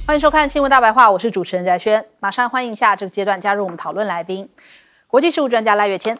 欢迎收看《新闻大白话》，我是主持人翟轩，马上欢迎一下这个阶段加入我们讨论来宾，国际事务专家赖岳谦。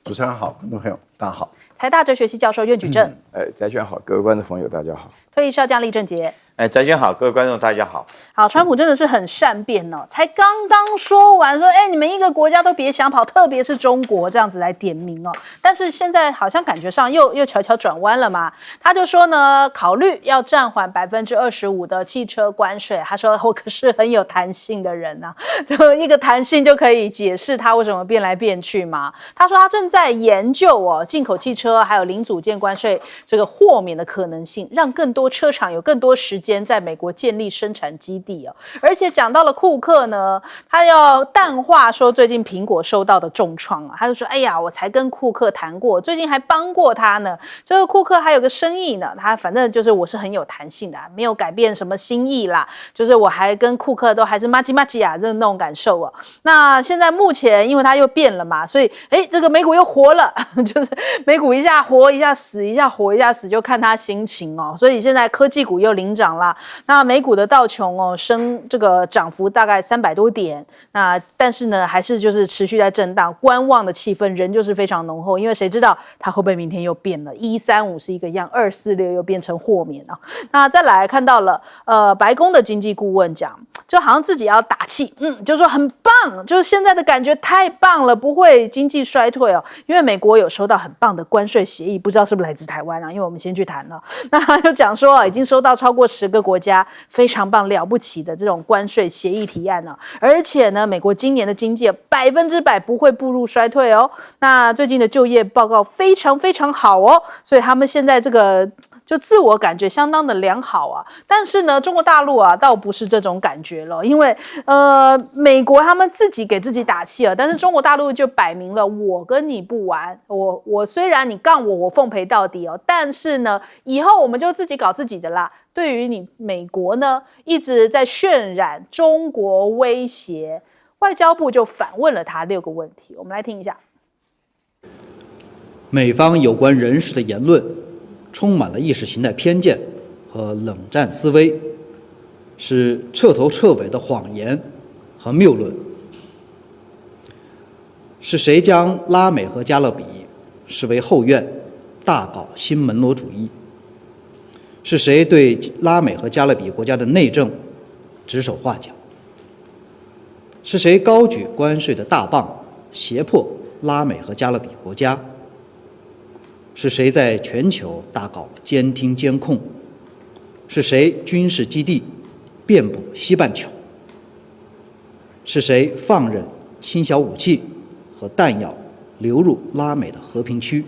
主持人好，观众朋友大家好。台大哲学系教授苑举正。翟轩好，各位观众朋友大家好。退役少将厉正杰。翟轩好，各位观众大家好。好，川普真的是很善变哦，才刚刚说完说，你们一个国家都别想跑，特别是中国这样子来点名哦。但是现在好像感觉上又悄悄转弯了嘛。他就说呢，考虑要暂缓25%的汽车关税。他说我可是很有弹性的人啊，就一个弹性就可以解释他为什么变来变去嘛。他说他正在研究进口汽车还有零组件关税这个豁免的可能性，让更多车厂有更多时间在美国建立生产基地哦。而且讲到了库克呢，他要淡化说最近苹果受到的重创啊，他就说我才跟库克谈过，最近还帮过他呢。这个库克还有个生意呢，他反正就是我是很有弹性的没有改变什么心意啦，就是我还跟库克都还是麻吉麻吉啊，那种感受哦。那现在目前因为他又变了嘛，所以这个美股又活了，就是美股一下活一下死，一下活一下死，就看他心情哦。所以现在科技股又领涨啦，那美股的道琼升这个涨幅大概300多点，那但是呢还是就是持续在震荡，观望的气氛仍旧是非常浓厚，因为谁知道它会不会明天又变了，135是一个样，246又变成豁免了。那再来看到了白宫的经济顾问讲，就好像自己要打气，就说很棒，就是现在的感觉太棒了，不会经济衰退哦，因为美国有收到很棒的关税协议，不知道是不是来自台湾啊，因为我们先去谈了。那他就讲说已经收到超过10个国家非常棒了不起的这种关税协议提案了，而且呢，美国今年的经济100%不会步入衰退哦。那最近的就业报告非常非常好哦，所以他们现在这个就自我感觉相当的良好啊。但是呢，中国大陆啊倒不是这种感觉了，因为美国他们自己给自己打气了，但是中国大陆就摆明了我跟你不玩，我虽然你杠我奉陪到底哦，但是呢，以后我们就自己搞自己的啦。对于你美国呢一直在渲染中国威胁，外交部就反问了他6个问题，我们来听一下。美方有关人士的言论充满了意识形态偏见和冷战思维，是彻头彻尾的谎言和谬论。是谁将拉美和加勒比视为后院，大搞新门罗主义？是谁对拉美和加勒比国家的内政指手画脚？是谁高举关税的大棒，胁迫拉美和加勒比国家？是谁在全球大搞监听监控？是谁军事基地遍布西半球？是谁放任轻小武器和弹药流入拉美的和平区？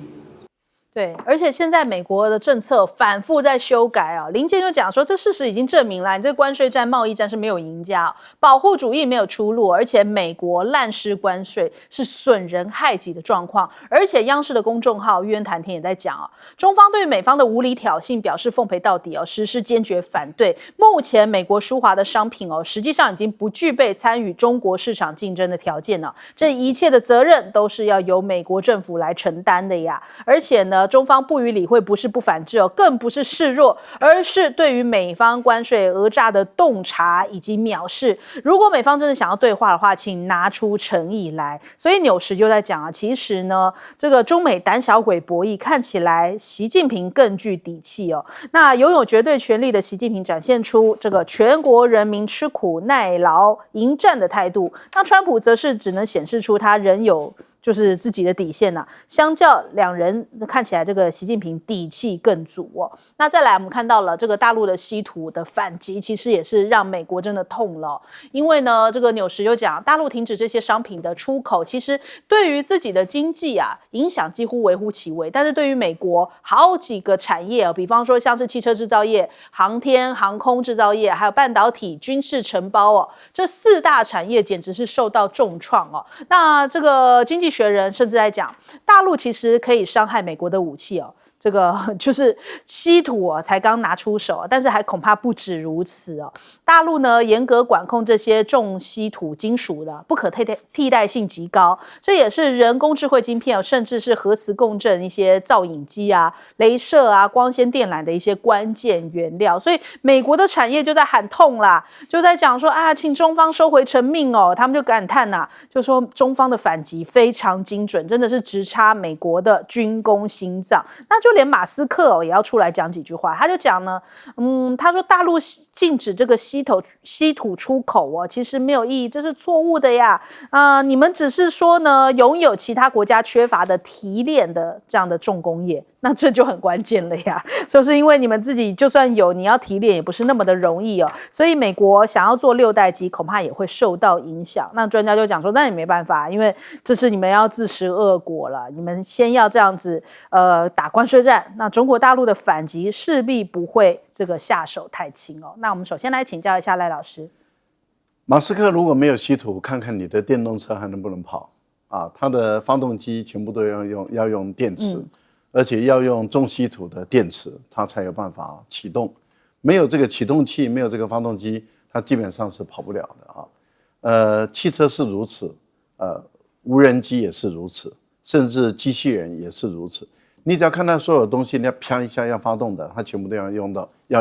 对，而且现在美国的政策反复在修改啊。林健就讲说，这事实已经证明了，你这个关税战、贸易战是没有赢家，保护主义没有出路，而且美国滥施关税是损人害己的状况。而且央视的公众号玉渊谈天也在讲中方对美方的无理挑衅表示奉陪到底实施坚决反对。目前美国输华的商品实际上已经不具备参与中国市场竞争的条件了，这一切的责任都是要由美国政府来承担的呀。而且呢，中方不予理会，不是不反制更不是示弱，而是对于美方关税讹诈的洞察以及藐视。如果美方真的想要对话的话，请拿出诚意来。所以纽时就在讲其实呢，这个中美胆小鬼博弈，看起来习近平更具底气那拥有绝对权力的习近平展现出这个全国人民吃苦耐劳迎战的态度，那川普则是只能显示出他仍有就是自己的底线相较两人看起来这个习近平底气更足那再来我们看到了这个大陆的稀土的反击，其实也是让美国真的痛了因为呢这个纽时就讲，大陆停止这些商品的出口，其实对于自己的经济影响几乎微乎其微，但是对于美国好几个产业比方说像是汽车制造业、航天航空制造业，还有半导体、军事承包这4大产业简直是受到重创那这个经济学人甚至在讲，大陆其实可以伤害美国的武器这个就是稀土才刚拿出手，但是还恐怕不止如此哦。大陆呢严格管控这些重稀土金属的，不可替代性极高，这也是人工智慧晶片甚至是核磁共振一些造影机啊、雷射啊、光纤电缆的一些关键原料。所以美国的产业就在喊痛啦，就在讲说啊，请中方收回成命哦。他们就感叹呐，就说中方的反击非常精准，真的是直插美国的军工心脏。那就连马斯克也要出来讲几句话，他就讲呢，他说大陆禁止这个稀土出口其实没有意义，这是错误的呀。你们只是说呢，拥有其他国家缺乏的提炼的这样的重工业，那这就很关键了呀。就是因为你们自己就算有，你要提炼也不是那么的容易哦。所以美国想要做6代机，恐怕也会受到影响。那专家就讲说，那也没办法，因为这是你们要自食恶果了。你们先要这样子打关税战，那中国大陆的反击势必不会这个下手太轻哦。那我们首先来请教一下赖老师，马斯克如果没有稀土，看看你的电动车还能不能跑啊？它的发动机全部都要用电池，而且要用重稀土的电池，它才有办法启动。没有这个启动器，没有这个发动机，它基本上是跑不了的啊。汽车是如此，无人机也是如此，甚至机器人也是如此。你只要看到所有东西，你要啪一下要发动的，它全部都要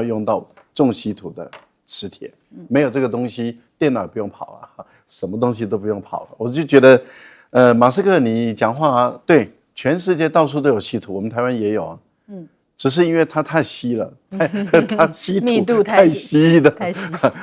用到重稀土的磁铁。没有这个东西，电脑也不用跑了，什么东西都不用跑了。我就觉得，马斯克你讲话对，全世界到处都有稀土，我们台湾也有啊。只是因为它太稀了，它稀密度土太稀的，太稀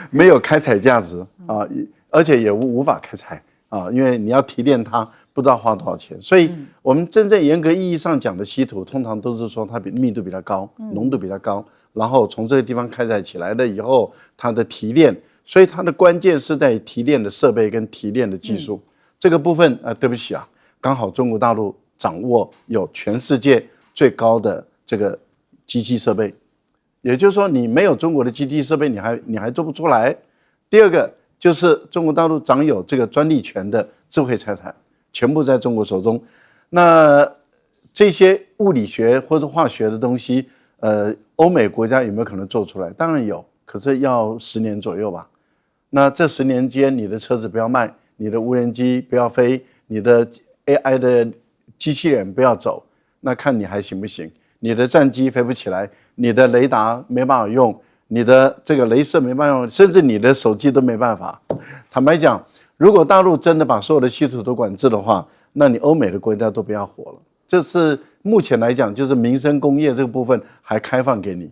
没有开采价值啊，而且也无法开采啊，因为你要提炼它，不知道花多少钱。所以，我们真正严格意义上讲的稀土，通常都是说它密度比较高，浓度比较高，然后从这个地方开采起来了以后，它的提炼，所以它的关键是在提炼的设备跟提炼的技术。这个部分对不起啊，刚好中国大陆掌握有全世界最高的这个机器设备，也就是说，你没有中国的机器设备，你还做不出来。第二个就是中国大陆掌有这个专利权的智慧财产，全部在中国手中。那这些物理学或者化学的东西，欧美国家有没有可能做出来？当然有，可是要10年左右吧。那这10年间，你的车子不要卖，你的无人机不要飞，你的 AI 的机器人不要走，那看你还行不行？你的战机飞不起来，你的雷达没办法用，你的这个雷射没办法用，甚至你的手机都没办法。坦白讲，如果大陆真的把所有的稀土都管制的话，那你欧美的国家都不要活了。这是目前来讲，就是民生工业这个部分还开放给你，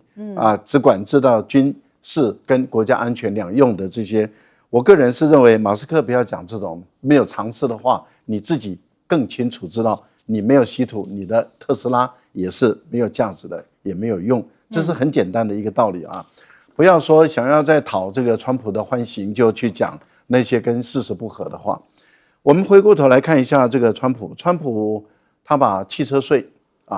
只管制到军事跟国家安全两用的这些。我个人是认为，马斯克不要讲这种没有尝试的话，你自己更清楚知道，你没有稀土，你的特斯拉也是没有价值的，也没有用，这是很简单的一个道理啊！不要说想要再讨这个川普的欢心，就去讲那些跟事实不合的话。我们回过头来看一下这个川普他把汽车税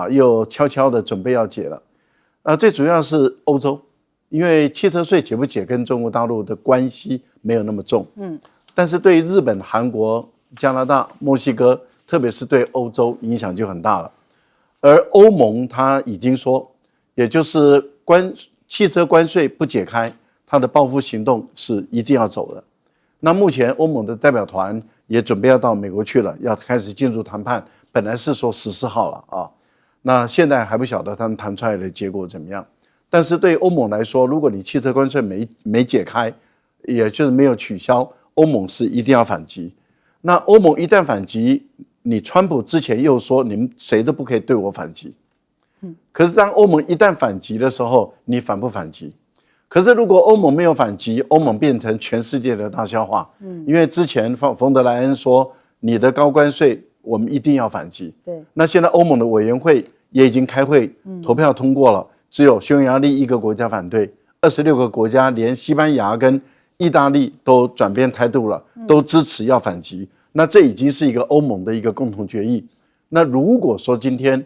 又悄悄的准备要解了，最主要是欧洲，因为汽车税解不解跟中国大陆的关系没有那么重，但是对于日本、韩国、加拿大、墨西哥，特别是对欧洲影响就很大了。而欧盟他已经说，也就是汽车关税不解开，它的报复行动是一定要走的。那目前欧盟的代表团也准备要到美国去了，要开始进入谈判。本来是说14号了啊，那现在还不晓得他们谈出来的结果怎么样。但是对欧盟来说，如果你汽车关税没解开，也就是没有取消，欧盟是一定要反击。那欧盟一旦反击，你川普之前又说你们谁都不可以对我反击，可是当欧盟一旦反击的时候，你反不反击？可是如果欧盟没有反击，欧盟变成全世界的大笑话。因为之前冯德莱恩说你的高关税我们一定要反击。对，那现在欧盟的委员会也已经开会投票通过了，只有匈牙利一个国家反对，26个国家连西班牙跟意大利都转变态度了，都支持要反击。那这已经是一个欧盟的一个共同决议。那如果说今天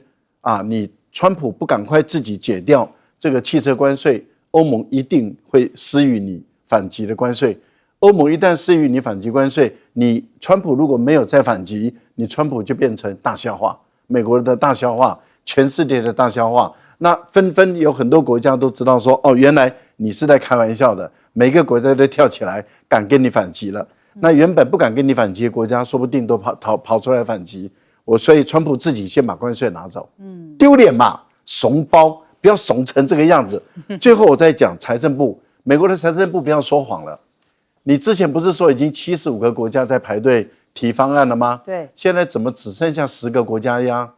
你川普不赶快自己解掉这个汽车关税，欧盟一定会施予你反击的关税。欧盟一旦施予你反击关税，你川普如果没有再反击，你川普就变成大笑话，美国的大笑话。全世界的大笑话。那纷纷有很多国家都知道说，哦，原来你是在开玩笑的，每个国家都跳起来敢跟你反击了。那原本不敢跟你反击的国家，说不定都跑出来反击。所以川普自己先把关税拿走，丢脸嘛，怂包，不要怂成这个样子。最后我再讲财政部，美国的财政部不要说谎了。你之前不是说已经75个国家在排队提方案了吗？对，现在怎么只剩下10个国家呀？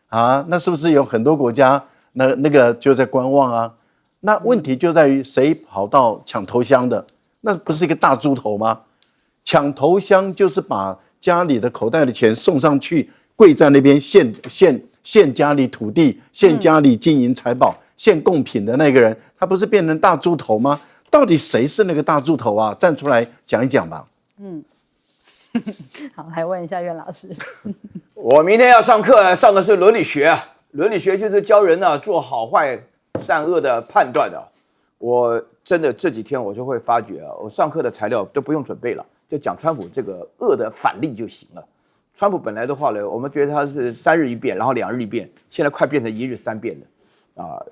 啊，那是不是有很多国家那个就在观望啊？那问题就在于谁跑到抢头香的，那不是一个大猪头吗？抢头香就是把家里的口袋的钱送上去，跪在那边献家里土地、献家里金银财宝、献贡品的那个人，他不是变成大猪头吗？到底谁是那个大猪头啊？站出来讲一讲吧。好，来问一下苑老师。我明天要上课，上的是伦理学啊，伦理学就是教人呢做好坏、善恶的判断的。我真的这几天我就会发觉啊，我上课的材料都不用准备了，就讲川普这个恶的反例就行了。川普本来的话呢，我们觉得他是3日一变，然后2日一变，现在快变成1日3变了。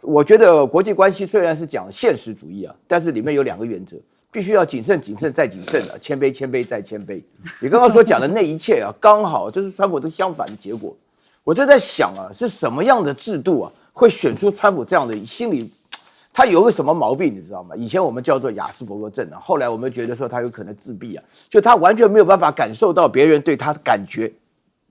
我觉得国际关系虽然是讲现实主义啊，但是里面有2个原则，必须要谨慎、谨慎再谨慎的，谦卑、谦卑再谦卑。你刚刚所讲的那一切啊，刚好就是川普的相反的结果。我就在想啊，是什么样的制度啊，会选出川普这样的心理？他有个什么毛病，你知道吗？以前我们叫做亚斯伯格症啊，后来我们觉得说他有可能自闭啊，就他完全没有办法感受到别人对他的感觉。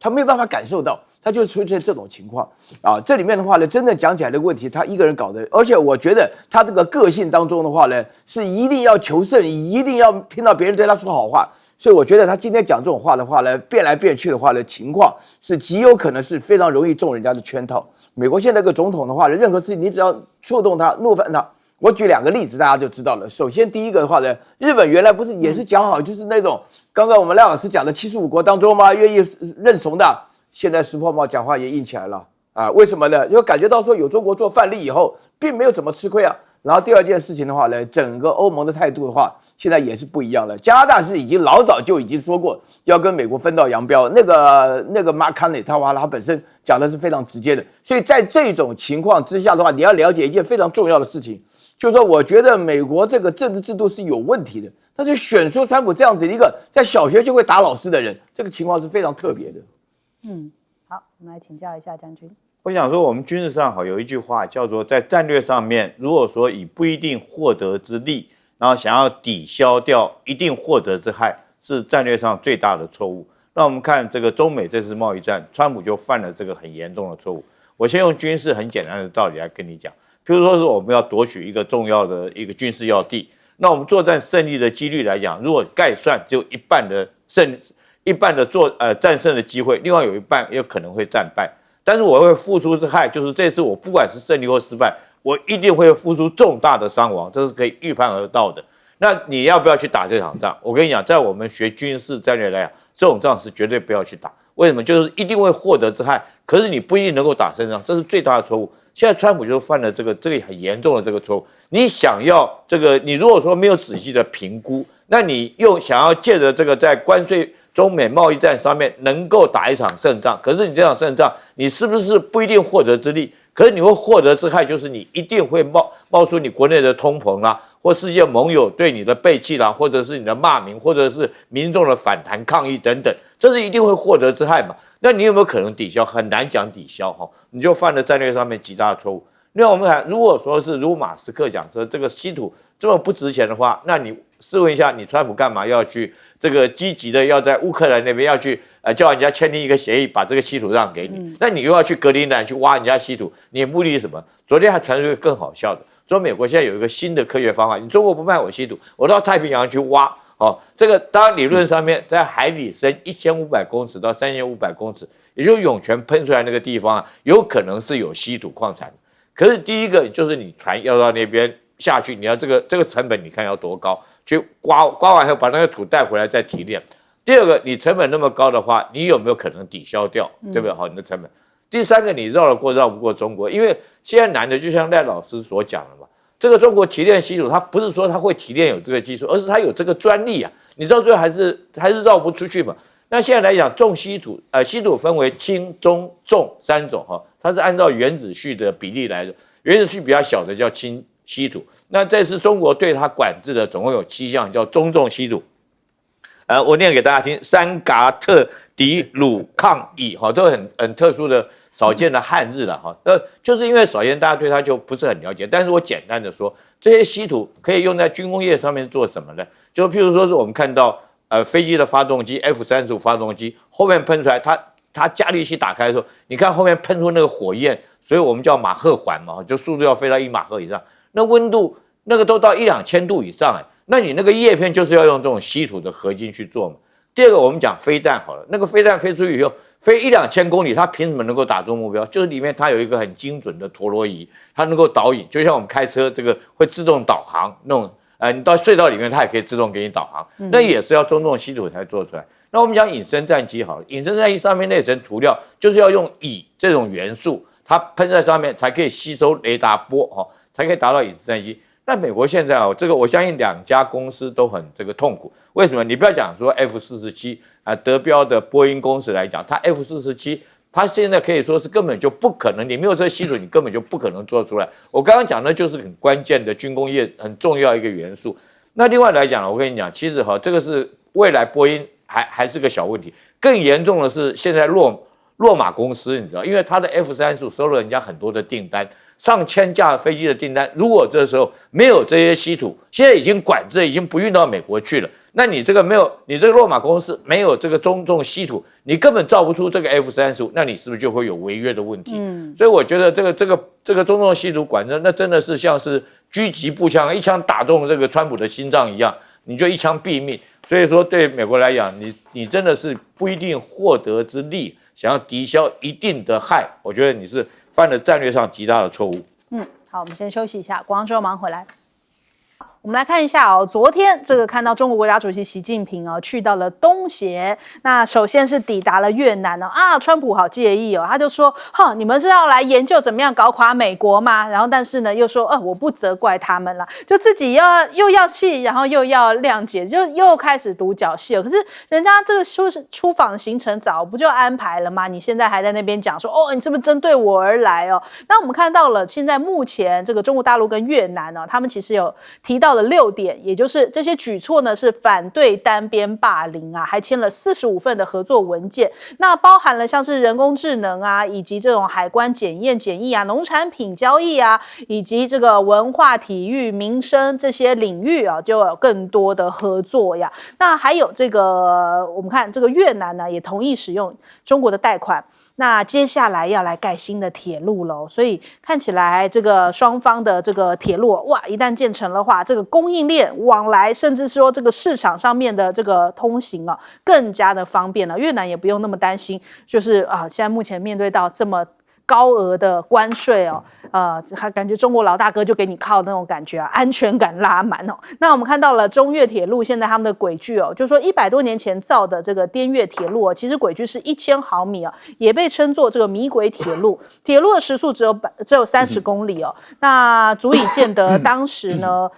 他没有办法感受到，他就出现这种情况啊。这里面的话呢，真正讲起来的问题，他一个人搞的，而且我觉得他这个个性当中的话呢，是一定要求胜，一定要听到别人对他说好话。所以我觉得他今天讲这种话的话呢，变来变去的话呢，情况是极有可能是非常容易中人家的圈套。美国现在这个总统的话呢，任何事情你只要触动他、怒犯他。我举2个例子，大家就知道了。首先，第一个的话呢，日本原来不是也是讲好，就是那种刚刚我们赖老师讲的75国当中嘛，愿意认怂的。现在石破茂讲话也硬起来了啊？为什么呢？因为感觉到说有中国做范例以后，并没有怎么吃亏啊。然后第二件事情的话呢，整个欧盟的态度的话，现在也是不一样了。加拿大是已经老早就已经说过要跟美国分道扬镳，那个 Mark Carney 他本身讲的是非常直接的。所以在这种情况之下的话，你要了解一件非常重要的事情。就是说，我觉得美国这个政治制度是有问题的。但是选出川普这样子一个在小学就会打老师的人，这个情况是非常特别的。好，我们来请教一下将军。我想说，我们军事上有一句话叫做，在战略上面，如果说以不一定获得之利，然后想要抵消掉一定获得之害，是战略上最大的错误。那我们看这个中美这次贸易战，川普就犯了这个很严重的错误。我先用军事很简单的道理来跟你讲。譬如说是我们要夺取一个重要的一个军事要地，那我们作战胜利的几率来讲，如果概算只有一半的战胜的机会，另外有一半有可能会战败。但是我会付出之害，就是这次我不管是胜利或失败，我一定会付出重大的伤亡，这是可以预判而到的。那你要不要去打这场仗？我跟你讲，在我们学军事战略来讲，这种仗是绝对不要去打。为什么？就是一定会获得之害，可是你不一定能够打胜仗，这是最大的错误。现在川普就犯了这个很严重的这个错误。你想要这个，你如果说没有仔细的评估，那你又想要借着这个在关税中美贸易战上面能够打一场胜仗，可是你这场胜仗，你是不是不一定获得之利？可是你会获得之害，就是你一定会冒出你国内的通膨啦，或世界盟友对你的背弃啦，或者是你的骂名，或者是民众的反弹抗议等等，这是一定会获得之害嘛？那你有没有可能抵消？很难讲抵消哈，你就犯了战略上面极大的错误。另外我们看，如果说是如马斯克讲说这个稀土这么不值钱的话，那你试问一下，你川普干嘛要去这个积极的要在乌克兰那边要去叫人家签订一个协议，把这个稀土让给你？那你又要去格陵兰去挖人家稀土，你的目的是什么？昨天还传出一个更好笑的，说美国现在有一个新的科学方法，你中国不卖我稀土，我到太平洋去挖。哦，这个当然理论上面在海底深1500公尺到3500公尺，也就是涌泉喷出来那个地方啊，有可能是有稀土矿产。可是第一个就是你船要到那边下去，你要这个成本你看要多高？去刮完后把那个土带回来再提炼。第二个，你成本那么高的话，你有没有可能抵消掉？对不对？好，你的成本。第三个，你绕不过中国，因为现在难的就像赖老师所讲的嘛。这个中国提炼稀土，它不是说它会提炼有这个技术，而是它有这个专利啊！你到最后还是绕不出去嘛。那现在来讲，重稀土，稀土分为轻、中、重3种哈，它是按照原子序的比例来的，原子序比较小的叫轻稀土。那这是中国对它管制的，总共有7项，叫中重稀土。我念给大家听：三嘎特迪鲁抗乙，哈，都很特殊的、少见的汉字了哈。就是因为首先大家对它就不是很了解，但是我简单的说，这些稀土可以用在军工业上面做什么呢？就譬如说是我们看到飞机的发动机 F-35发动机后面喷出来，它加力器打开的时候，你看后面喷出那个火焰，所以我们叫马赫环嘛，就速度要飞到1马赫以上，那温度那个都到1-2000度以上那你那个叶片就是要用这种稀土的合金去做嘛。第二个，我们讲飞弹好了，那个飞弹飞出去以后，飞1-2000公里，它凭什么能够打中目标？就是里面它有一个很精准的陀螺仪，它能够导引，就像我们开车这个会自动导航那种，你到隧道里面它也可以自动给你导航，那也是要中重稀土才做出来。那我们讲隐身战机好了，隐身战机上面那层涂料就是要用乙这种元素，它喷在上面才可以吸收雷达波才可以达到隐身战机。那美国现在这个我相信2家公司都很这个痛苦。为什么？你不要讲说 F-47得标的波音公司来讲，它 F-47它现在可以说是根本就不可能，你没有这个稀土，你根本就不可能做出来。我刚刚讲的就是很关键的军工业很重要一个元素。那另外来讲，我跟你讲，其实这个是未来波音还是个小问题，更严重的是现在洛马公司，你知道，因为它的 F-35收了人家很多的订单。上千架飞机的订单，如果这时候没有这些稀土，现在已经管制，已经不运到美国去了。那你这个没有，你这个洛马公司没有这个中重稀土，你根本造不出这个 F-35，那你是不是就会有违约的问题？所以我觉得这个中重稀土管制，那真的是像是狙击步枪，一枪打中这个川普的心脏一样，你就一枪毙命。所以说，对美国来讲，你真的是不一定获得之利，想要抵消一定的害，我觉得你是犯了战略上极大的错误。好，我们先休息一下，广告之后马上回来。我们来看一下昨天这个看到中国国家主席习近平去到了东协，那首先是抵达了越南川普好介意他就说你们是要来研究怎么样搞垮美国吗？然后但是呢又说我不责怪他们了，就自己又要气，然后又要谅解，就又开始独角戏了。可是人家这个出访行程早不就安排了吗？你现在还在那边讲说你是不是针对我而来那我们看到了现在目前这个中国大陆跟越南他们其实有提到了6点，也就是这些举措呢是反对单边霸凌还签了45份的合作文件，那包含了像是人工智能以及这种海关检验检疫农产品交易以及这个文化体育民生这些领域就有更多的合作呀。那还有这个我们看这个越南呢也同意使用中国的贷款，那接下来要来盖新的铁路了，所以看起来这个双方的这个铁路一旦建成的话，这个供应链往来，甚至说这个市场上面的这个通行更加的方便了。越南也不用那么担心，就是现在目前面对到这么高额的关税还感觉中国老大哥就给你靠那种感觉安全感拉满那我们看到了中越铁路现在他们的轨距就是说100多年前造的这个滇越铁路其实轨距是1000毫米也被称作这个米轨铁路，铁路的时速只有30公里那足以见得当时呢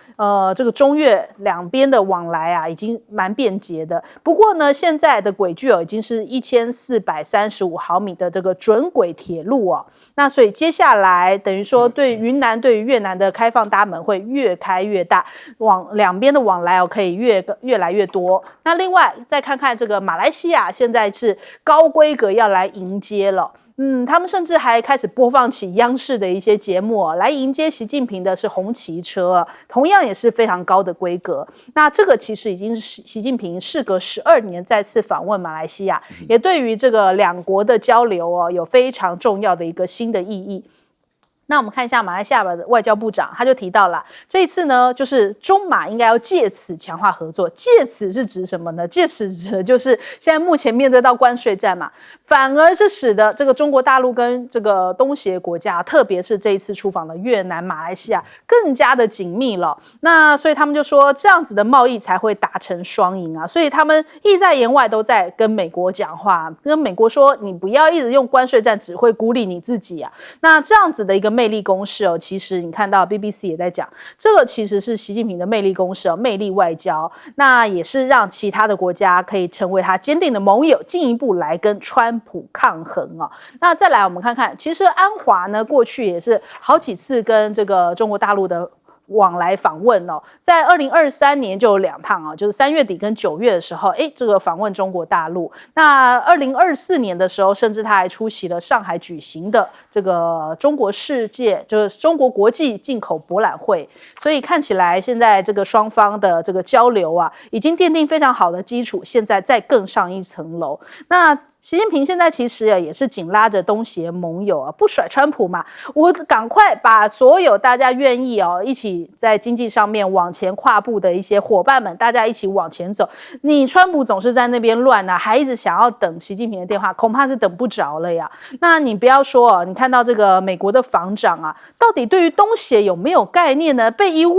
这个中越两边的往来已经蛮便捷的。不过呢现在的轨距已经是1435毫米的这个准轨铁路那所以接下来等于说对云南对于越南的开放大门会越开越大，两边的往来可以越来越多。那另外再看看这个马来西亚现在是高规格要来迎接了。他们甚至还开始播放起央视的一些节目来迎接习近平的是红旗车同样也是非常高的规格。那这个其实已经是习近平事隔12年再次访问马来西亚，也对于这个两国的交流有非常重要的一个新的意义。那我们看一下马来西亚的外交部长，他就提到了这一次呢，就是中马应该要借此强化合作。借此是指什么呢？借此指的就是现在目前面对到关税战嘛，反而是使得这个中国大陆跟这个东协国家，特别是这一次出访的越南、马来西亚更加的紧密了。那所以他们就说这样子的贸易才会达成双赢所以他们意在言外都在跟美国讲话，跟美国说你不要一直用关税战只会孤立你自己那这样子的一个魅魅力攻势哦，其实你看到 BBC 也在讲，这个其实是习近平的魅力攻势哦，魅力外交，那也是让其他的国家可以成为他坚定的盟友，进一步来跟川普抗衡哦。那再来我们看看，其实安华呢过去也是好几次跟这个中国大陆的往来访问哦，在2023年就有2趟啊，就是3月底跟9月的时候，这个访问中国大陆。那2024年的时候，甚至他还出席了上海举行的这个中国世界，就是中国国际进口博览会。所以看起来现在这个双方的这个交流啊，已经奠定非常好的基础，现在再更上一层楼。那习近平现在其实也是紧拉着东协盟友啊，不甩川普嘛，我赶快把所有大家愿意一起在经济上面往前跨步的一些伙伴们，大家一起往前走。你川普总是在那边乱啊，还一直想要等习近平的电话，恐怕是等不着了呀。那你不要说你看到这个美国的防长啊，到底对于东协有没有概念呢？被一问，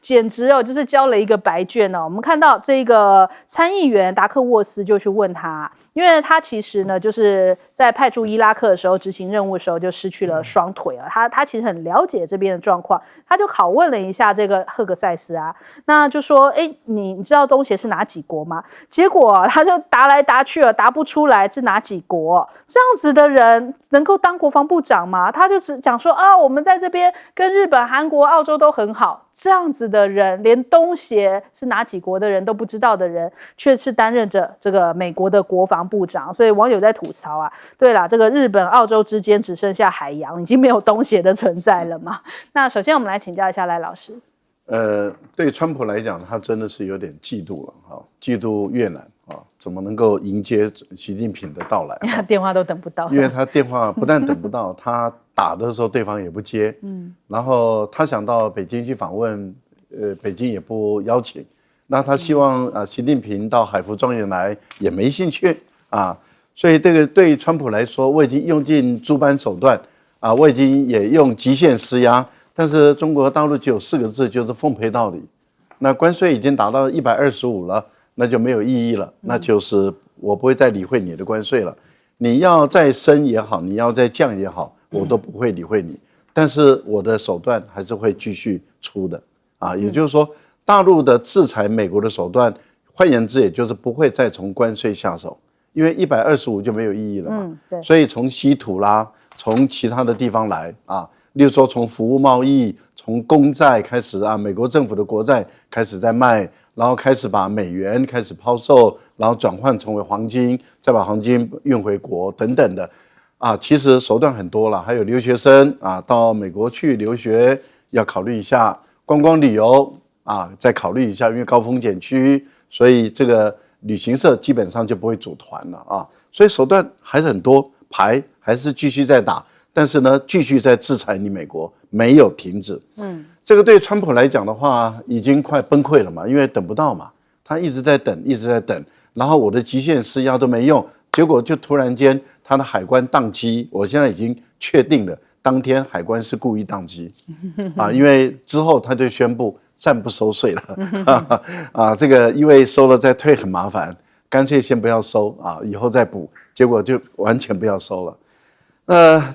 简直就是交了一个白卷哦。我们看到这个参议员达克沃斯就去问他，因为他其实呢就是在派驻伊拉克的时候执行任务的时候就失去了双腿啊，他其实很了解这边的状况，他就拷问了一下这个赫格塞斯啊，那就说你知道东协是哪几国吗？结果他就答来答去答不出来是哪几国。这样子的人能够当国防部长吗？他就只讲说我们在这边跟日本、韩国、澳洲都很好。这样子的人，连东协是哪几国的人都不知道的人，却是担任着这个美国的国防部长。所以网友在吐槽啊，对啦，这个日本、澳洲之间只剩下海洋，已经没有东协的存在了嘛。那首先我们来请教一下赖老师。对川普来讲，他真的是有点嫉妒了嫉妒越南怎么能够迎接习近平的到来？他电话都等不到，因为他电话不但等不到，他打的时候对方也不接，然后他想到北京去访问，北京也不邀请，那他希望习近平到海福庄园来也没兴趣所以这个对川普来说，我已经用尽诸般手段我已经也用极限施压，但是中国大陆只有4个字，就是奉陪到底。那关税已经达到125了，那就没有意义了，那就是我不会再理会你的关税了。你要再升也好，你要再降也好，我都不会理会你。但是我的手段还是会继续出的也就是说，大陆的制裁美国的手段，换言之，也就是不会再从关税下手，因为125就没有意义了嘛。所以从稀土啦，从其他的地方来例如说从服务贸易、从公债开始美国政府的国债开始在卖，然后开始把美元开始抛售，然后转换成为黄金，再把黄金运回国等等的其实手段很多了，还有留学生到美国去留学要考虑一下，观光旅游再考虑一下，因为高风险区，所以这个旅行社基本上就不会组团了所以手段还是很多，牌还是继续在打。但是呢，继续在制裁你美国，没有停止。这个对川普来讲的话，已经快崩溃了嘛，因为等不到嘛，他一直在等，一直在等，然后我的极限施压都没用，结果就突然间他的海关宕机，我现在已经确定了，当天海关是故意宕机，因为之后他就宣布暂不收税了，这个因为收了再退很麻烦，干脆先不要收以后再补，结果就完全不要收了。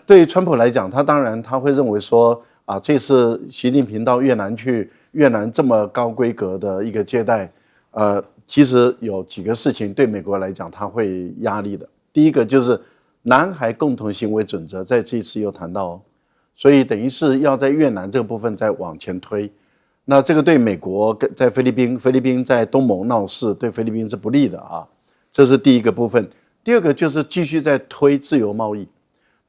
对于川普来讲，他当然他会认为说这次习近平到越南去，越南这么高规格的一个接待，其实有几个事情对美国来讲他会压力的。第一个就是南海共同行为准则，在这次又谈到所以等于是要在越南这个部分再往前推。那这个对美国在菲律宾在东盟闹事，对菲律宾是不利的这是第一个部分。第二个就是继续在推自由贸易。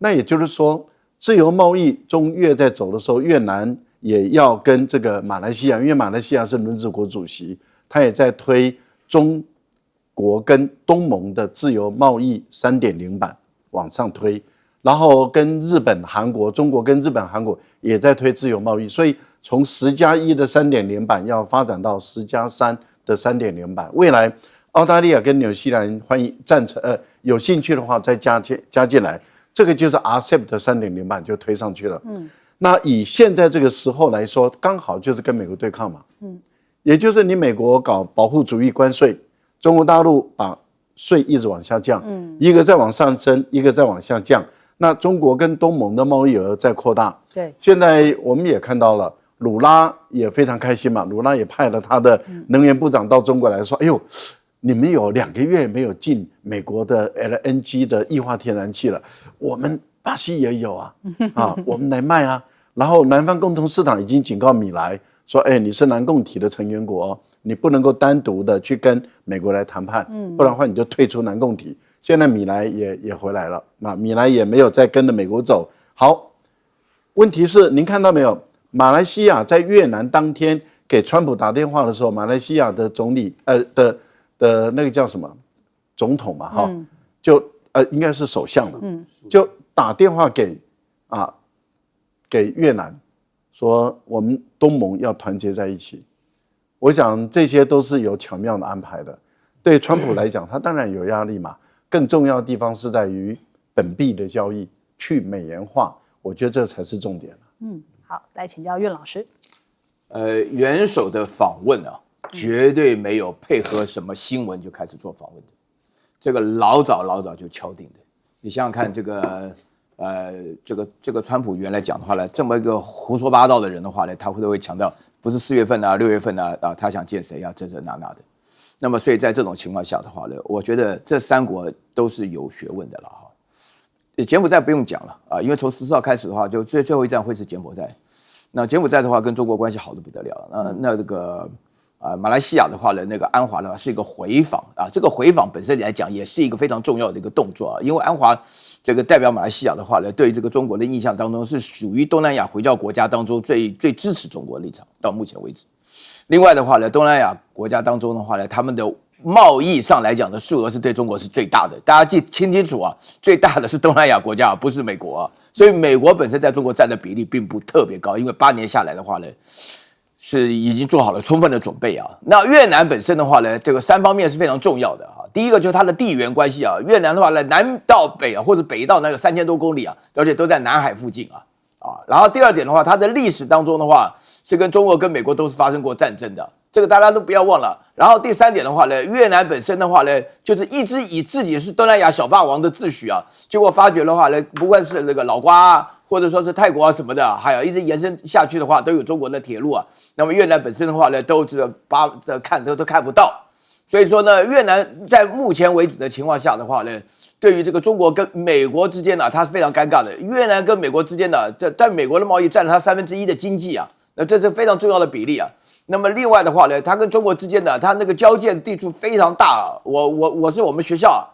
那也就是说，自由贸易中越在走的时候，越南也要跟这个马来西亚，因为马来西亚是轮值国主席，他也在推中国跟东盟的自由贸易 3.0 版往上推，然后跟日本、韩国，中国跟日本、韩国也在推自由贸易，所以从10+1的 3.0 版要发展到10+3的 3.0 版。未来澳大利亚跟纽西兰欢迎有兴趣的话再加进来。这个就是 RCEP 的 3.0 版就推上去了。那以现在这个时候来说，刚好就是跟美国对抗嘛。也就是你美国搞保护主义关税，中国大陆把税一直往下降，一个再往上升，一个再往下降，那中国跟东盟的贸易额在扩大。对，现在我们也看到了，鲁拉也非常开心嘛，鲁拉也派了他的能源部长到中国来说，哎呦，你们有2个月没有进美国的 LNG 的液化天然气了，我们巴西也有啊，我们来卖啊。然后南方共同市场已经警告米莱说，哎，你是南共体的成员国，你不能够单独的去跟美国来谈判，不然的话你就退出南共体。现在米莱也回来了，那米莱也没有再跟着美国走。好，问题是您看到没有？马来西亚在越南当天给川普打电话的时候，马来西亚的总理的那个叫什么总统嘛，哈，就应该是首相了，就打电话给越南，说我们东盟要团结在一起。我想这些都是有巧妙的安排的。对川普来讲，他当然有压力嘛。更重要的地方是在于本币的交易去美元化，我觉得这才是重点。好，来请教苑老师。元首的访问啊，绝对没有配合什么新闻就开始做访问的，这个老早就敲定的。你想想看，这个川普原来讲的话呢，这么一个胡说八道的人的话呢，他会强调不是4月份啊、6月份啊他想见谁啊，这那的。那么，所以在这种情况下的话呢，我觉得这3国都是有学问的了哈。柬埔寨不用讲了啊，因为从14号开始的话，就最后一站会是柬埔寨。那柬埔寨的话，跟中国关系好得不得了。那这个马来西亚的话呢，那个安华的话是一个回访啊，这个回访本身来讲也是一个非常重要的一个动作啊，因为安华这个代表马来西亚的话呢，对于这个中国的印象当中是属于东南亚回教国家当中最支持中国的立场，到目前为止。另外的话呢，东南亚国家当中的话呢，他们的贸易上来讲的数额是对中国是最大的，大家记清楚啊，最大的是东南亚国家，不是美国啊。所以美国本身在中国占的比例并不特别高，因为8年下来的话呢，是已经做好了充分的准备啊。那越南本身的话呢，这个3方面是非常重要的啊。第一个就是它的地缘关系啊，越南的话呢，南到北啊，或者北到那个3000多公里啊，而且都在南海附近啊。然后第二点的话，它的历史当中的话是跟中国跟美国都是发生过战争的，这个大家都不要忘了。然后第3点的话呢，越南本身的话呢，就是一直以自己是东南亚小霸王的自诩啊，结果发觉的话呢，不管是这个老瓜啊，或者说是泰国啊什么的，还有一直延伸下去的话，都有中国的铁路啊。那么越南本身的话呢，都看都看不到。所以说呢，越南在目前为止的情况下的话呢，对于这个中国跟美国之间呢，它是非常尴尬的。越南跟美国之间呢，在美国的贸易占了它1/3的经济啊，那这是非常重要的比例啊。那么另外的话呢，它跟中国之间呢，它那个交界地处非常大啊。我是我们学校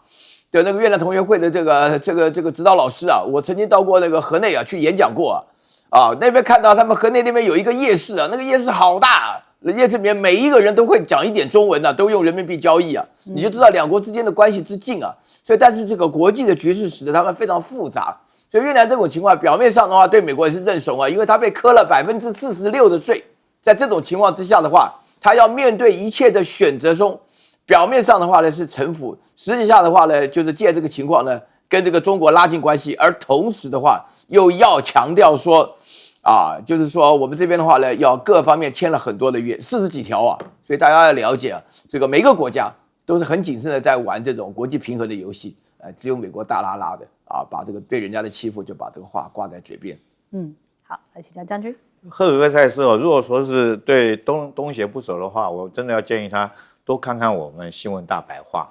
的那个越南同学会的这个指导老师啊，我曾经到过那个河内啊去演讲过啊，那边看到他们河内那边有一个夜市啊，那个夜市好大。夜市里面每一个人都会讲一点中文啊，都用人民币交易啊，你就知道2国之间的关系之近啊。所以，但是这个国际的局势使得他们非常复杂。所以越南这种情况，表面上的话对美国也是认怂啊，因为他被科了46%的税。在这种情况之下的话，他要面对一切的选择中，表面上的话呢是臣服，实际上的话呢就是借这个情况呢跟这个中国拉近关系，而同时的话又要强调说。就是说我们这边的话呢，要各方面签了很多的约，40几条啊，所以大家要了解啊，这个每个国家都是很谨慎的在玩这种国际平衡的游戏，只有美国大拉拉的把这个对人家的欺负就把这个话挂在嘴边。好，来请教将军。赫格赛斯如果说是对东协不熟的话，我真的要建议他多看看我们新闻大白话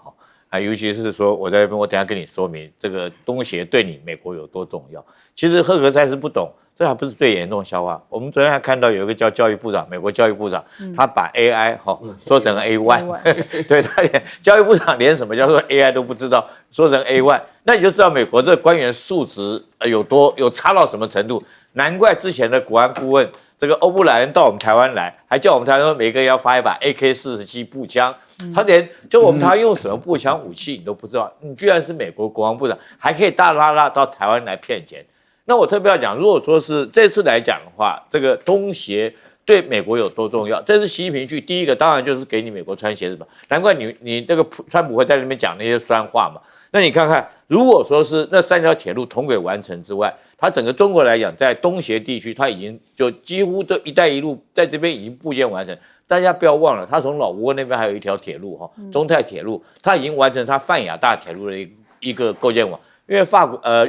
尤其是说我在这边，我等一下跟你说明这个东协对你美国有多重要。其实赫格赛斯不懂。这还不是最严重的笑话。我们昨天还看到有一个叫教育部长，美国教育部长，他把 AI 说成 A1， 对，他连教育部长连什么叫做 AI 都不知道，说成 A1， 那你就知道美国这个官员素质有差到什么程度。难怪之前的国安顾问这个欧布莱恩到我们台湾来，还叫我们台湾说每个人要发一把 AK-47步枪，他连就我们台湾用什么步枪武器你都不知道，你居然是美国国防部长，还可以大拉拉到台湾来骗钱。那我特别要讲，如果说是这次来讲的话，这个东协对美国有多重要？这次习近平去，第一个当然就是给你美国穿鞋子嘛。难怪你这个川普会在那边讲那些酸话嘛。那你看看，如果说是那3条铁路同轨完成之外，它整个中国来讲，在东协地区，它已经就几乎都“一带一路”在这边已经部件完成。大家不要忘了，它从老挝那边还有一条铁路中泰铁路，它已经完成它泛亚大铁路的一个构建网。因为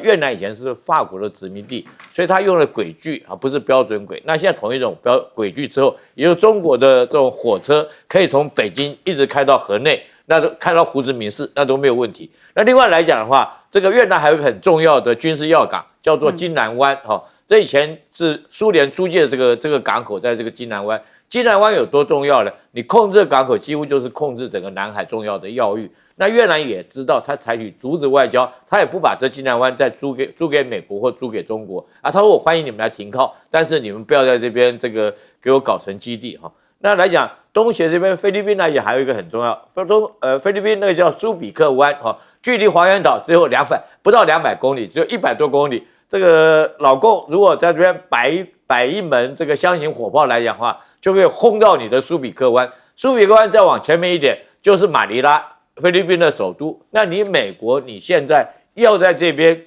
越南以前是法国的殖民地，所以他用了轨距啊，不是标准轨。那现在统一这种轨距之后，也就是中国的这种火车可以从北京一直开到河内，那都开到胡志明市，那都没有问题。那另外来讲的话，这个越南还有一个很重要的军事要港，叫做金兰湾哈。这以前是苏联租借的这个港口，在这个金兰湾。金兰湾有多重要呢？你控制港口，几乎就是控制整个南海重要的要域。那越南也知道，他采取阻止外交，他也不把这金兰湾再租给美国或租给中国啊。他说我欢迎你们来停靠，但是你们不要在这边这个给我搞成基地哈。那来讲东协这边，菲律宾来讲还有一个很重要，菲律宾那个叫苏比克湾哈，距离黄岩岛只有不到200公里，只有100多公里。这个老共如果在这边摆一门这个箱型火炮来讲的话，就可以轰到你的苏比克湾。苏比克湾再往前面一点就是马尼拉，菲律宾的首都。那你美国你现在要在这边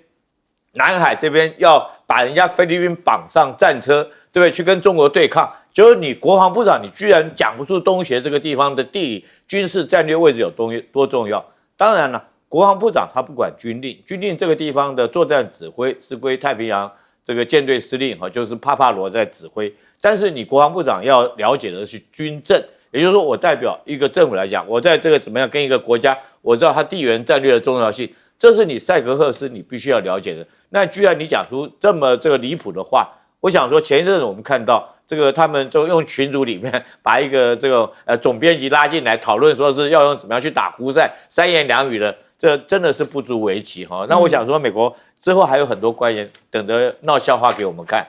南海这边要把人家菲律宾绑上战车，对不对？去跟中国对抗，就是你国防部长你居然讲不出东协这个地方的地理军事战略位置有多重要。当然了，国防部长他不管军令，军令这个地方的作战指挥是归太平洋这个舰队司令就是帕帕罗在指挥。但是你国防部长要了解的是军政，也就是说我代表一个政府来讲，我在这个怎么样跟一个国家，我知道它地缘战略的重要性，这是你赛格克斯你必须要了解的。那居然你讲出这么这个离谱的话，我想说前一阵子我们看到这个他们就用群组里面把一个这个总编辑拉进来讨论，说是要用怎么样去打胡塞，3言2语的，这真的是不足为奇哈。那我想说美国之后还有很多官员等着闹笑话给我们看。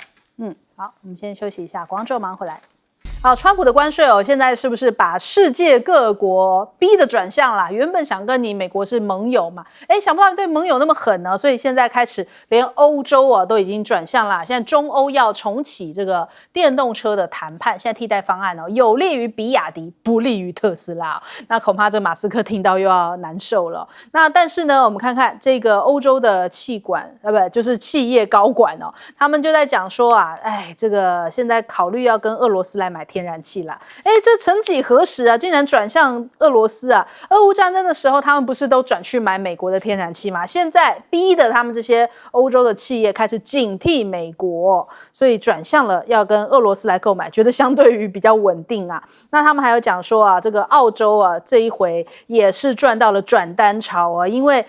好，我们先休息一下，广州马上回来。好，川普的关税现在是不是把世界各国逼得转向啦？原本想跟你美国是盟友嘛，想不到你对盟友那么狠呢，所以现在开始连欧洲都已经转向啦。现在中欧要重启这个电动车的谈判，现在替代方案有利于比亚迪，不利于特斯拉。那恐怕这马斯克听到又要难受了。那但是呢，我们看看这个欧洲的就是企业高管他们就在讲说这个现在考虑要跟俄罗斯来买天然气啦。这曾几何时啊，竟然转向俄罗斯啊！俄乌战争的时候，他们不是都转去买美国的天然气吗？现在逼得他们这些欧洲的企业开始警惕美国，所以转向了要跟俄罗斯来购买，觉得相对于比较稳定啊。那他们还有讲说这个澳洲这一回也是赚到了转单潮因为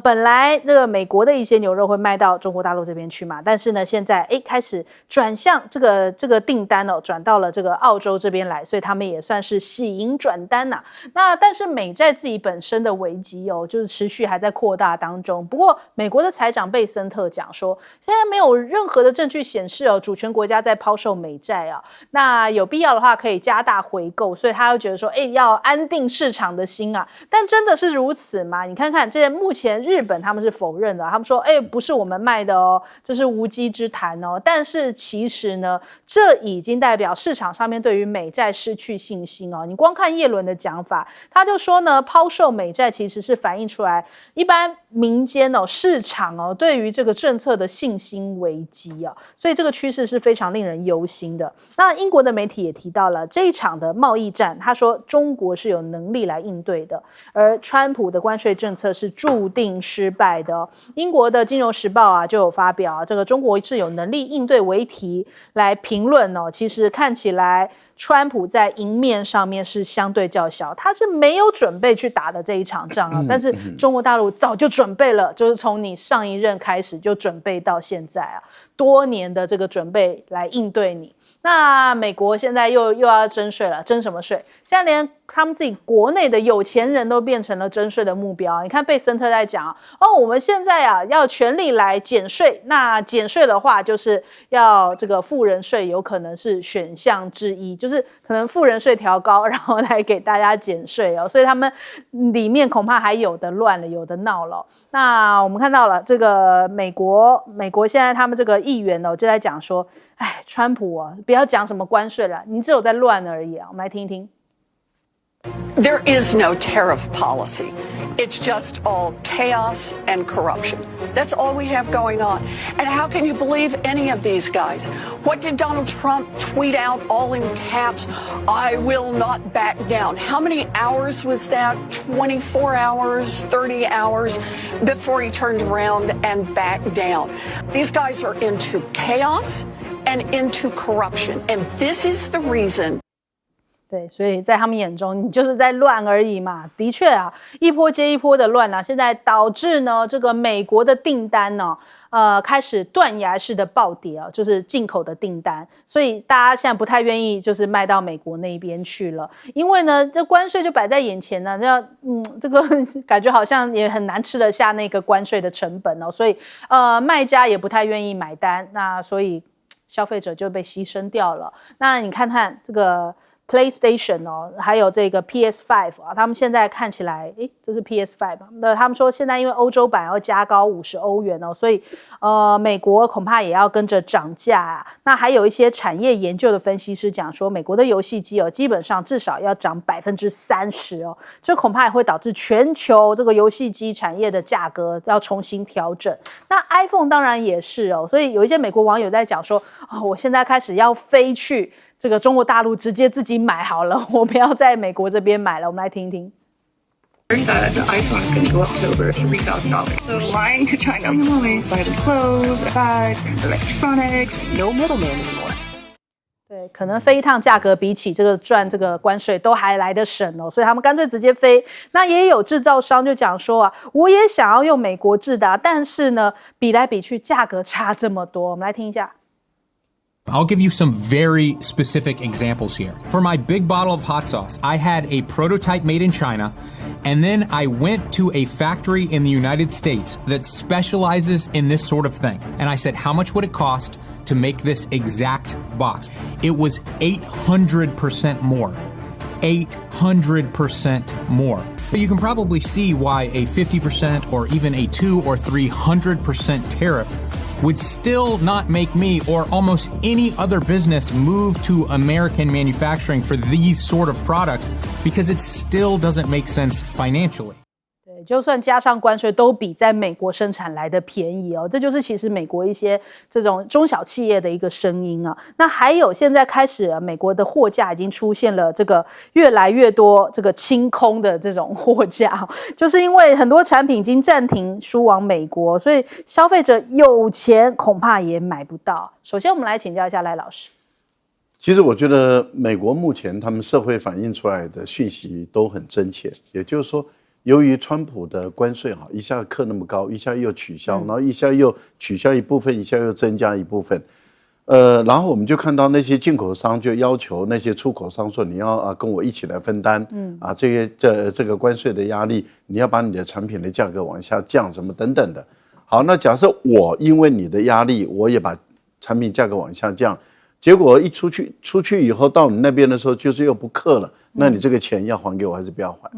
本来这个美国的一些牛肉会卖到中国大陆这边去嘛，但是呢现在开始转向这个订单转到了这个澳洲这边来，所以他们也算是喜迎转单呐。那但是美债自己本身的危机就是持续还在扩大当中。不过美国的财长贝森特讲说，现在没有任何的证据显示主权国家在抛售美债那有必要的话可以加大回购，所以他又觉得说要安定市场的心啊。但真的是如此吗？你看看这些目前日本他们是否认的，他们说不是我们卖的这是无稽之谈但是其实呢，这已经代表市场上面对于美债失去信心你光看叶伦的讲法，他就说呢，抛售美债其实是反映出来一般民间市场对于这个政策的信心危机所以这个趋势是非常令人忧心的。那英国的媒体也提到了这一场的贸易战，他说中国是有能力来应对的，而川普的关税政策是注定失败的英国的金融时报就有发表这个中国是有能力应对为题来评论其实看起来川普在赢面上面是相对较小，他是没有准备去打的这一场仗但是中国大陆早就准备了，就是从你上一任开始就准备到现在多年的这个准备来应对你。那美国现在又要征税了，征什么税？现在连他们自己国内的有钱人都变成了征税的目标。你看贝森特在讲我们现在要全力来减税，那减税的话就是要这个富人税有可能是选项之一，就是可能富人税调高，然后来给大家减税所以他们里面恐怕还有的乱了，有的闹了。那我们看到了这个美国现在他们这个议员就在讲说，川普不要讲什么关税了，你只有在乱而已我们来听一听。There is no tariff policy. It's just all chaos and corruption. That's all we have going on. And how can you believe any of these guys? What did Donald Trump tweet out all in caps? I will not back down. How many hours was that? 24 hours, 30 hours before he turned around and backed down. These guys are into chaos and into corruption. And this is the reason. 对，所以在他们眼中，你就是在乱而已嘛。的确啊，一波接一波的乱啊，现在导致呢，这个美国的订单呢，开始断崖式的暴跌啊，就是进口的订单。所以大家现在不太愿意就是卖到美国那边去了，因为呢，这关税就摆在眼前呢，这个感觉好像也很难吃得下那个关税的成本哦，所以卖家也不太愿意买单，那所以消费者就被牺牲掉了。那你看看这个。PlayStation 哦，还有这个 PS5 啊，他们现在看起来，这是 PS5 嘛？那他们说现在因为欧洲版要加高50欧元哦，所以美国恐怕也要跟着涨价啊。那还有一些产业研究的分析师讲说，美国的游戏机哦，基本上至少要涨30%哦，这恐怕也会导致全球这个游戏机产业的价格要重新调整。那 iPhone 当然也是哦，所以有一些美国网友在讲说，我现在开始要飞去这个中国大陆直接自己买好了，我不要在美国这边买了。我们来听一听。That the iPhone is going to go up to over $3,000. So flying to China, buy the clothes, bags, electronics, no middleman anymore. 对，可能飞一趟价格比起这个赚这个关税都还来得省哦，所以他们干脆直接飞。那也有制造商就讲说啊，我也想要用美国制的，但是呢，比来比去价格差这么多。我们来听一下。I'll give you some very specific examples here. For my big bottle of hot sauce, I had a prototype made in China, and then I went to a factory in the United States that specializes in this sort of thing. And I said, how much would it cost to make this exact box? It was 800% more. 800% more. But you can probably see why a 50% or even a 200 or 300% tariff would still not make me or almost any other business move to American manufacturing for these sort of products because it still doesn't make sense financially. 对，就算加上关税，都比在美国生产来的便宜哦。这就是其实美国一些这种中小企业的一个声音啊。那还有现在开始，美国的货架已经出现了这个越来越多这个清空的这种货架，就是因为很多产品已经暂停输往美国，所以消费者有钱恐怕也买不到。首先，我们来请教一下赖老师。其实我觉得美国目前他们社会反映出来的讯息都很真切，也就是说。由于川普的关税一下课那么高，一下又取消，然后一下又取消一部分，一下又增加一部分，然后我们就看到那些进口商就要求那些出口商说，你要跟我一起来分担，这个关税的压力，你要把你的产品的价格往下降，什么等等的。好，那假设我因为你的压力，我也把产品价格往下降，结果一出去以后到你那边的时候，就是又不课了，那你这个钱要还给我还是不要还？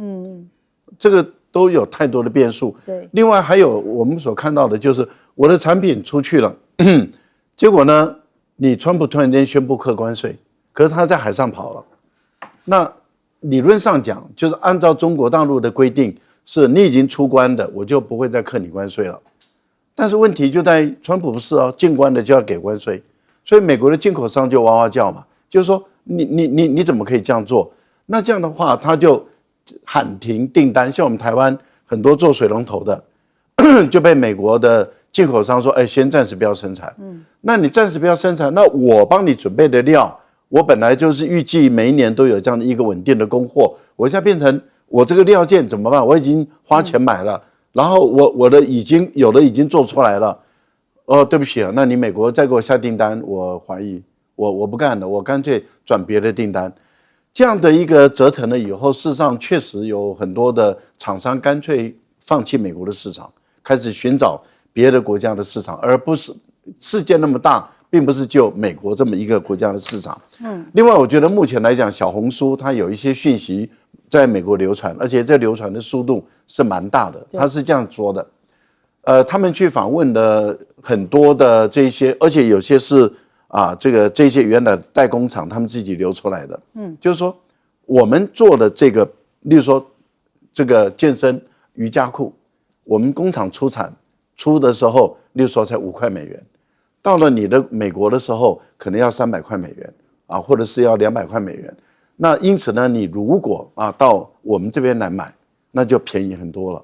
这个都有太多的变数。对，另外还有我们所看到的就是我的产品出去了，结果呢，你川普突然间宣布课关税，可是他在海上跑了。那理论上讲，就是按照中国大陆的规定，是你已经出关的，我就不会再课你关税了。但是问题就在川普不是哦，进关的就要给关税，所以美国的进口商就哇哇叫嘛，就是说你怎么可以这样做？那这样的话，他就喊停订单，像我们台湾很多做水龙头的就被美国的进口商说，先暂时不要生产。那你暂时不要生产，那我帮你准备的料，我本来就是预计每一年都有这样的一个稳定的供货，我现在变成我这个料件怎么办？我已经花钱买了，然后我的已经做出来了。对不起啊，那你美国再给我下订单，我怀疑我不干了，我干脆转别的订单。这样的一个折腾了以后，事实上确实有很多的厂商干脆放弃美国的市场，开始寻找别的国家的市场，而不是世界那么大，并不是就美国这么一个国家的市场。另外我觉得目前来讲，小红书它有一些讯息在美国流传，而且这流传的速度是蛮大的。他是这样说的，他们去访问了很多的这些，而且有些是这些原来代工厂他们自己流出来的，就是说我们做的这个，例如说这个健身瑜伽裤，我们工厂出产出的时候，例如说才5块美元，到了你的美国的时候，可能要300块美元啊，或者是要200块美元。那因此呢，你如果到我们这边来买，那就便宜很多了。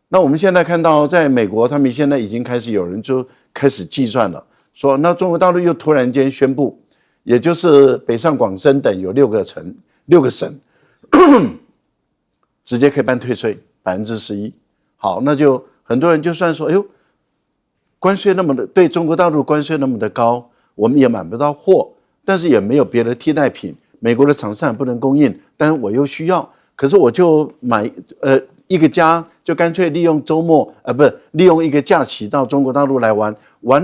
那我们现在看到，在美国，他们现在已经开始有人就开始计算了，说那中国大陆又突然间宣布，也就是北上广深等有6个省，直接可以办退税11%。好，那就很多人就算说，哎呦，关税那么的对中国大陆关税那么的高，我们也买不到货，但是也没有别的替代品，美国的厂商也不能供应，但是我又需要，可是我就买一个家就干脆利用周末不是利用一个假期到中国大陆来玩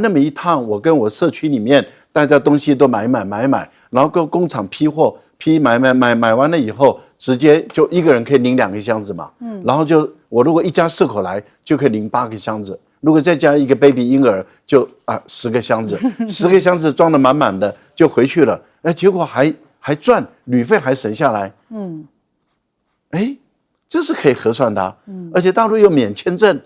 那么一趟，我跟我社区里面大家东西都买，然后跟工厂批货买完了以后，直接就一个人可以领2个箱子嘛，然后就我如果一家4口来就可以领8个箱子，如果再加一个 baby 婴儿就10个箱子，10个箱子装得满满的就回去了，结果还赚，旅费还省下来，这是可以核算的而且大陆又免签证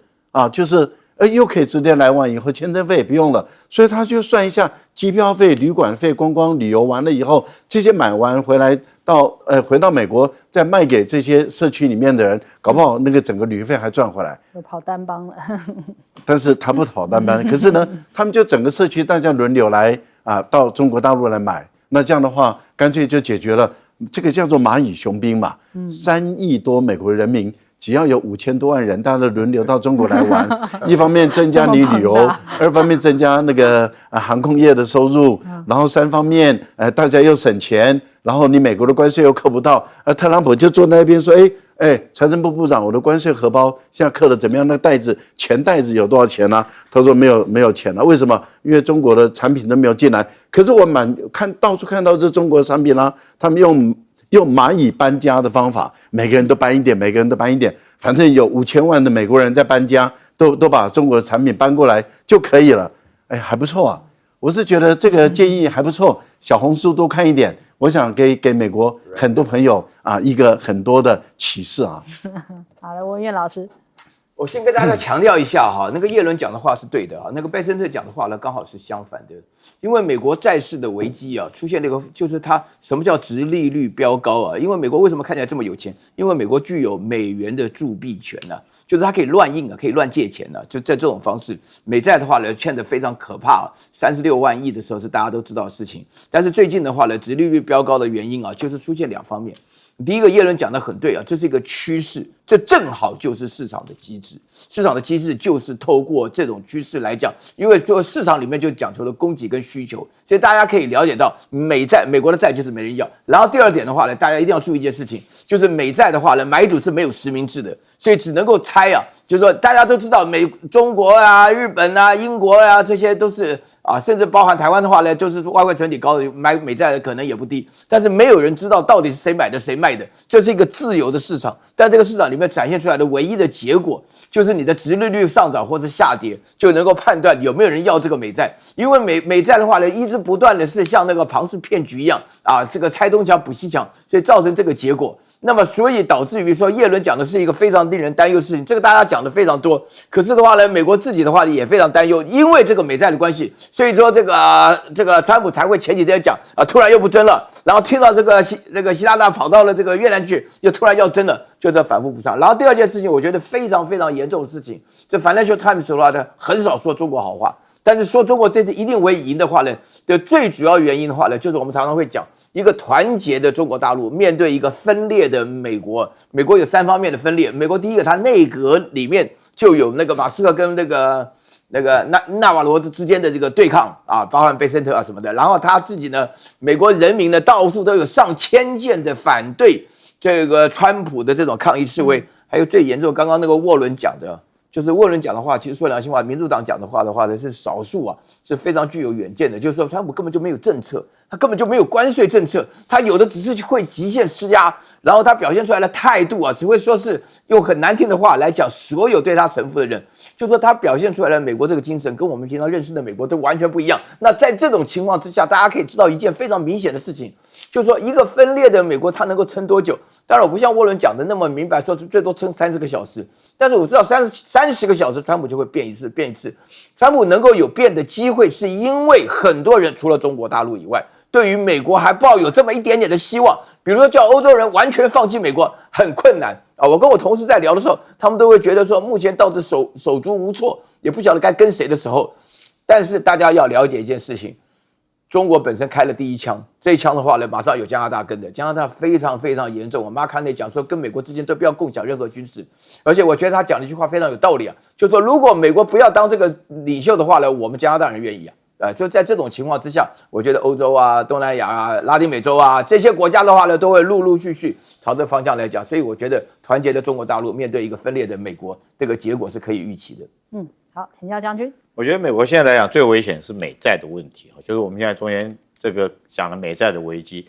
就是又可以直接来往，以后签证费也不用了，所以他就算一下机票费、旅馆费、观光旅游完了以后，这些买完回来回到美国再卖给这些社区里面的人，搞不好那个整个旅费还赚回来。有跑单帮了，但是他不跑单帮，可是呢，他们就整个社区大家轮流来到中国大陆来买，那这样的话，干脆就解决了这个叫做蚂蚁雄兵嘛，3亿多美国人民。只要有5000多万人，大家轮流到中国来玩，一方面增加你旅游，2方面增加那个航空业的收入，然后3方面大家又省钱，然后你美国的关税又扣不到，特朗普就坐那边说，财政部部长，我的关税荷包现在扣的怎么样？那钱袋子有多少钱呢？他说没有钱了，为什么？因为中国的产品都没有进来。可是我到处看到这中国的产品啦，他们用蚂蚁搬家的方法，每个人都搬一点，反正有5000万的美国人在搬家，都把中国的产品搬过来就可以了。还不错啊！我是觉得这个建议还不错，小红书多看一点，我想给美国很多朋友一个很多的启示啊。好了，文渊老师。我先跟大家强调一下那个叶伦讲的话是对的那个贝森特讲的话呢刚好是相反的，因为美国债市的危机出现那个就是它什么叫殖利率飙高因为美国为什么看起来这么有钱？因为美国具有美元的铸币权就是它可以乱印可以乱借钱就在这种方式，美债的话呢欠得非常可怕，36万亿的时候是大家都知道的事情，但是最近的话呢，殖利率飙高的原因就是出现2方面。第一个，叶伦讲得很对这是一个趋势，这正好就是市场的机制。市场的机制就是透过这种趋势来讲，因为说市场里面就讲求了供给跟需求，所以大家可以了解到美国的债就是没人要。然后第二点的话呢，大家一定要注意一件事情，就是美债的话呢，买主是没有实名制的，所以只能够猜就是说大家都知道中国日本英国这些都是甚至包含台湾的话呢，就是外汇存底高的买美债的可能也不低，但是没有人知道到底是谁买的谁卖的，这是一个自由的市场。但这个市场里面展现出来的唯一的结果，就是你的殖利率上涨或是下跌，就能够判断有没有人要这个美债。因为美债的话呢，一直不断的是像那个庞氏骗局一样这个拆东墙补西墙，所以造成这个结果。那么所以导致于说，叶伦讲的是一个非常令人担忧的事情，这个大家讲的非常多。可是的话呢，美国自己的话也非常担忧，因为这个美债的关系，所以说这个川普才会前几天讲突然又不争了，然后听到这个习大大跑到了这个越南去，又突然要争了，就这反复不上。然后第二件事情，我觉得非常非常严重的事情，这 Financial Times 的话呢，很少说中国好话，但是说中国这次一定会赢的话呢，的最主要原因的话呢，就是我们常常会讲一个团结的中国大陆面对一个分裂的美国。美国有3方面的分裂，美国第一个，它内阁里面就有那个马斯克跟那个纳瓦罗之间的这个对抗包含贝森特什么的。然后他自己呢，美国人民呢到处都有上千件的反对这个川普的这种抗议示威。还有最严重，刚刚那个沃伦讲的，就是沃伦讲的话，其实说良心话，民主党讲的话呢是少数是非常具有远见的，就是说川普根本就没有政策，他根本就没有关税政策，他有的只是会极限施压，然后他表现出来的态度啊，只会说是用很难听的话来讲所有对他臣服的人，就说他表现出来的美国这个精神跟我们平常认识的美国都完全不一样。那在这种情况之下，大家可以知道一件非常明显的事情，就是说一个分裂的美国它能够撑多久？当然我不像沃伦讲的那么明白，说是最多撑30个小时，但是我知道30个小时川普就会变一次。川普能够有变的机会，是因为很多人除了中国大陆以外，对于美国还抱有这么一点点的希望。比如说叫欧洲人完全放弃美国很困难啊！我跟我同事在聊的时候，他们都会觉得说，目前到这手足无措，也不晓得该跟谁的时候。但是大家要了解一件事情，中国本身开了第一枪，这一枪的话呢，马上有加拿大跟的，加拿大非常非常严重。我马卡内讲说，跟美国之间都不要共享任何军事，而且我觉得他讲的一句话非常有道理啊，就是说如果美国不要当这个领袖的话呢，我们加拿大人愿意啊。就在这种情况之下，我觉得欧洲啊、东南亚啊、拉丁美洲啊这些国家的话呢，都会陆陆续续朝这方向来讲。所以我觉得团结的中国大陆面对一个分裂的美国，这个结果是可以预期的。好，请教将军。我觉得美国现在来讲最危险是美债的问题，就是我们现在中间这个讲的美债的危机。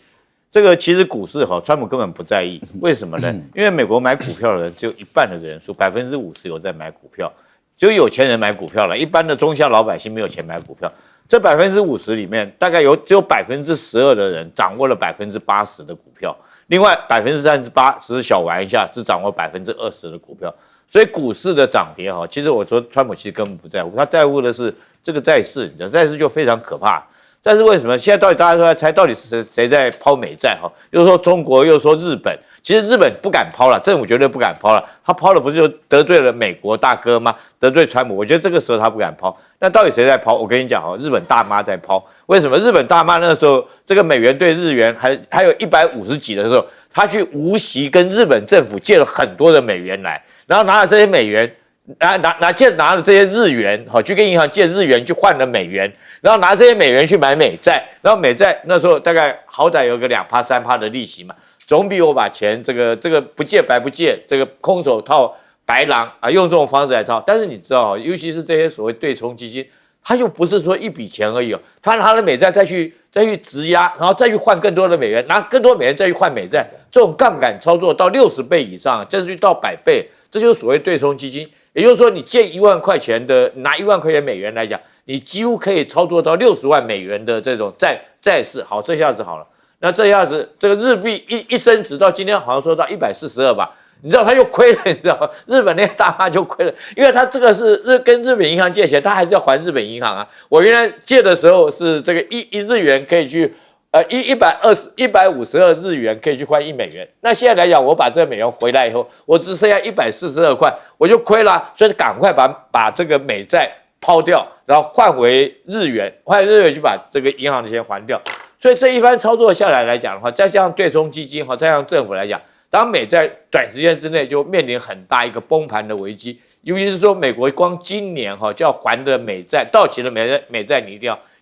这个其实股市川普根本不在意，为什么呢？因为美国买股票的人只有一半的人数，50%有在买股票，只有有钱人买股票了，一般的中下老百姓没有钱买股票。这50%里面，大概只有12%的人掌握了80%的股票，另外38%只是小玩一下，只掌握20%的股票。所以股市的涨跌其实我说川普其实根本不在乎，他在乎的是这个债市，你知道债市就非常可怕。但是为什么现在到底大家都在猜到底是谁在抛美债又说中国又说日本，其实日本不敢抛了，政府绝对不敢抛了，他抛了不是就得罪了美国大哥吗？得罪川普，我觉得这个时候他不敢抛。那到底谁在抛？我跟你讲日本大妈在抛。为什么？日本大妈那时候这个美元对日元还有150几的时候，他去无息跟日本政府借了很多的美元来，然后拿了这些美元。拿了这些日元，去跟银行借日元去换了美元，然后拿这些美元去买美债，然后美债那时候大概好歹有个2%、3%的利息嘛，总比我把钱这个不借白不借，这个空手套白狼啊，用这种方式来套。但是你知道尤其是这些所谓对冲基金，它就不是说一笔钱而已他拿了美债再去质押，然后再去换更多的美元，拿更多美元再去换美债，这种杠杆操作到60倍以上，甚至到100倍，这就是所谓对冲基金。也就是说，你借1万块钱的，拿1万块钱美元来讲，你几乎可以操作到60万美元的这种债市。好，这下子好了，那这下子这个日币一升值到今天好像说到142吧，你知道他又亏了，你知道吗？日本那些大妈就亏了，因为他这个是跟日本银行借钱，他还是要还日本银行啊。我原来借的时候是这个一日元可以去。152日元可以去换1美元。那现在来讲，我把这个美元回来以后，我只剩下142块，我就亏了，所以赶快把这个美债抛掉，然后换回日元，换日元就把这个银行的钱还掉。所以这一番操作下来讲的话，再加上对冲基金再加上政府来讲，当美债短时间之内就面临很大一个崩盘的危机。尤其是说美国光今年就要还的美债到期的美债，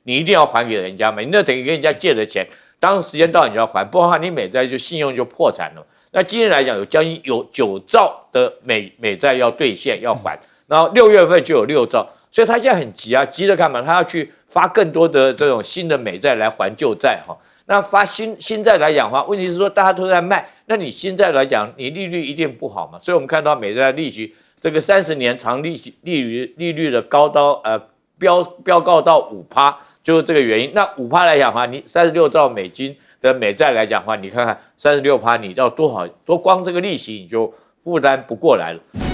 你一定要还给人家嘛，你那等于跟人家借的钱，当时间到你就要还，不然的话你美债就信用就破产了。那今年来讲将近有9兆的美债要兑现要还，然后6月份就有6兆，所以他现在很急啊，急着干嘛？他要去发更多的这种新的美债来还旧债那发新债来讲的话，问题是说大家都在卖，那你新债来讲，你利率一定不好嘛。所以我们看到美债利息这个30年长利率的高到飙高到5%，就是这个原因。那5%来讲的话，你36兆美金的美债来讲的话，你看看36%，你要多光这个利息你就负担不过来了。